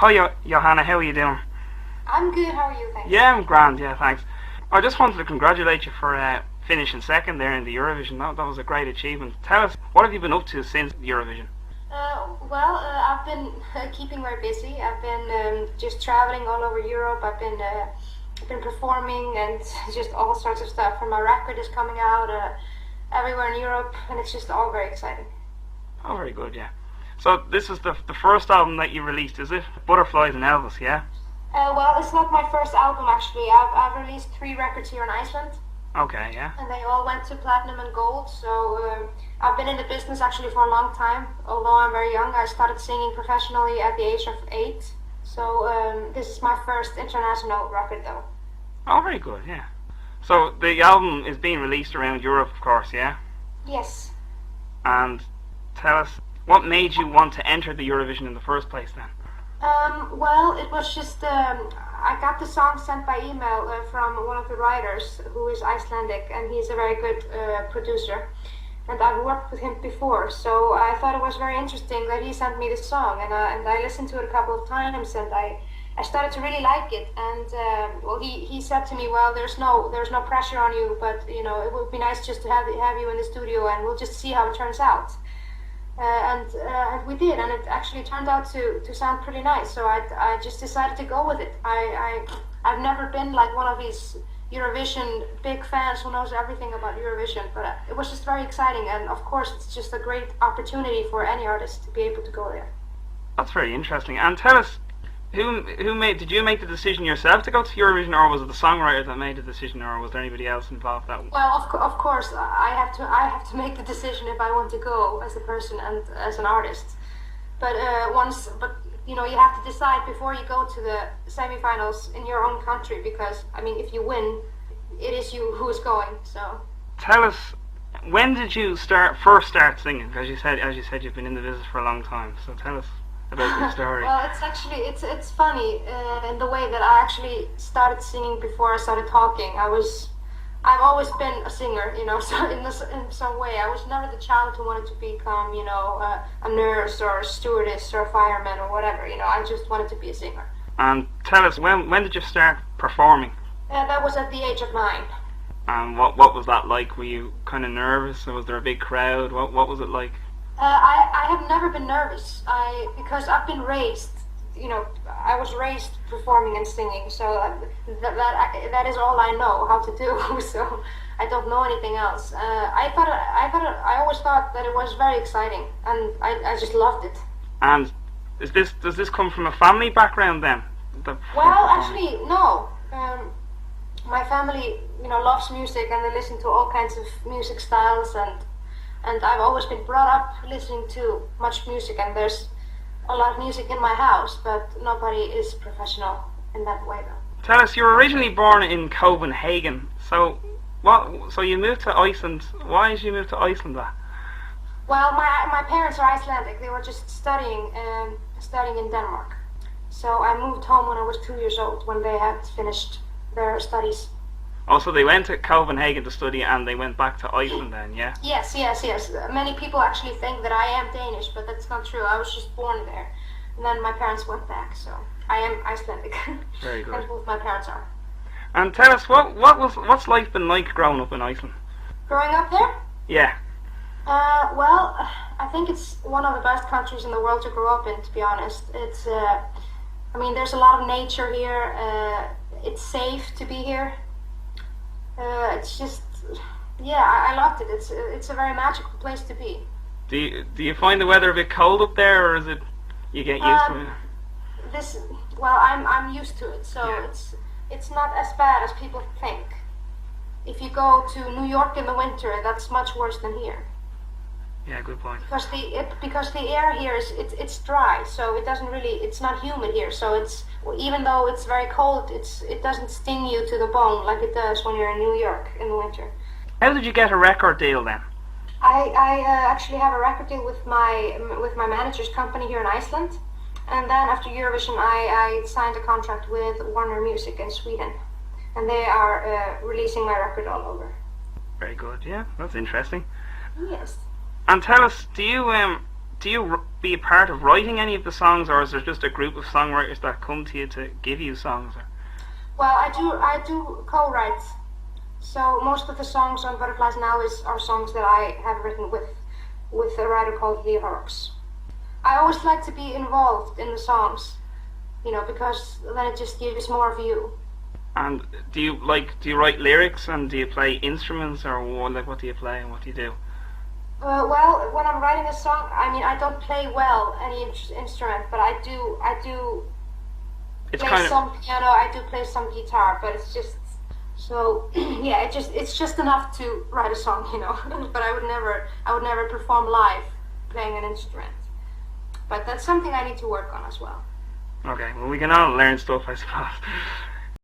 Hi, Johanna, how are you doing? I'm good. How are you? Thanks. Yeah, I'm grand, yeah, thanks. I just wanted to congratulate you for finishing second there in the Eurovision. That was a great achievement. Tell us, what have you been up to since Eurovision? I've been keeping very busy. I've been just traveling all over Europe. I've been performing and just all sorts of stuff. And my record is coming out everywhere in Europe, and it's just all very exciting. Oh, very good, yeah. So this is the first album that you released, is it? Butterflies and Elvis, yeah? It's not my first album actually. I've released 3 records here in Iceland, Okay, yeah. and they all went to platinum and gold. I've been in the business actually for a long time. Although I'm very young, I started singing professionally at the age of 8. This is my first international record though. Oh, very good, yeah. So the album is being released around Europe, of course, yeah? Yes. And tell us, what made you want to enter the Eurovision in the first place then? It was just I got the song sent by email from one of the writers who is Icelandic, and he's a very good producer. And I've worked with him before, so I thought it was very interesting that he sent me this song, and I listened to it a couple of times, and I started to really like it. And he said to me, well, there's no pressure on you, but it would be nice just to have you in the studio, and we'll just see how it turns out. And we did, and it actually turned out to sound pretty nice. So I just decided to go with it. I've never been like one of these Eurovision big fans who knows everything about Eurovision, but it was just very exciting, and of course it's just a great opportunity for any artist to be able to go there. That's very interesting. And tell us, did you make the decision yourself to go to Eurovision, or was it the songwriter that made the decision, or was there anybody else involved that? Well, of course, I have to make the decision if I want to go as a person and as an artist. But you have to decide before you go to the semifinals in your own country, because I mean, if you win, it is you who is going. So tell us, when did you first start singing? Because as you said, you've been in the business for a long time. So tell us about your story. Well, it's actually it's funny in the way that I actually started singing before I started talking. I've always been a singer, so in some way. I was never the child who wanted to become, a nurse or a stewardess or a fireman or whatever. I just wanted to be a singer. And tell us, when did you start performing? That was at the age of 9. And what was that like? Were you kind of nervous, or was there a big crowd? What was it like? I have never been nervous. Because I've been raised. I was raised performing and singing, so that is all I know how to do. So I don't know anything else. I always thought that it was very exciting, and I just loved it. And does this come from a family background then? Well, actually, no. My family, loves music, and they listen to all kinds of music styles, and I've always been brought up listening to much music, and there's a lot of music in my house, but nobody is professional in that way though. Tell us, you were originally born in Copenhagen, so you moved to Iceland. Why did you move to Iceland? Well, my parents are Icelandic. They were just studying in Denmark. So I moved home when I was 2 years old, when they had finished their studies. Oh, so they went to Copenhagen to study, and they went back to Iceland then, yeah? Yes. Many people actually think that I am Danish, but that's not true. I was just born there, and then my parents went back, so I am Icelandic. Very good. And both my parents are. And tell us, what's life been like growing up in Iceland? Growing up there? Yeah. I think it's one of the best countries in the world to grow up in, to be honest. There's a lot of nature here. It's safe to be here. It's just, I loved it. It's a very magical place to be. Do you find the weather a bit cold up there, or is it you get used to it? I'm used to it, so yeah. It's not as bad as people think. If you go to New York in the winter, that's much worse than here. Yeah, good point. Because the air here it's dry, so it's not humid here. So even though it's very cold, it doesn't sting you to the bone like it does when you're in New York in the winter. How did you get a record deal then? I actually have a record deal with my manager's company here in Iceland, and then after Eurovision, I signed a contract with Warner Music in Sweden, and they are releasing my record all over. Very good. Yeah, that's interesting. Yes. And tell us, do you be a part of writing any of the songs, or is there just a group of songwriters that come to you to give you songs? Well, I do co-write. So most of the songs on Butterflies Now are songs that I have written with a writer called Lee Horrocks. I always like to be involved in the songs, because then it just gives more of you. And do you write lyrics, and do you play instruments, or what do you play and what do you do? Well, when I'm writing a song, I don't play well any instrument, but I do It's play some piano, I do play some guitar, but it's just so yeah, it's just enough to write a song, but I would never perform live playing an instrument. But that's something I need to work on as well. Okay, well, we can all learn stuff, I suppose.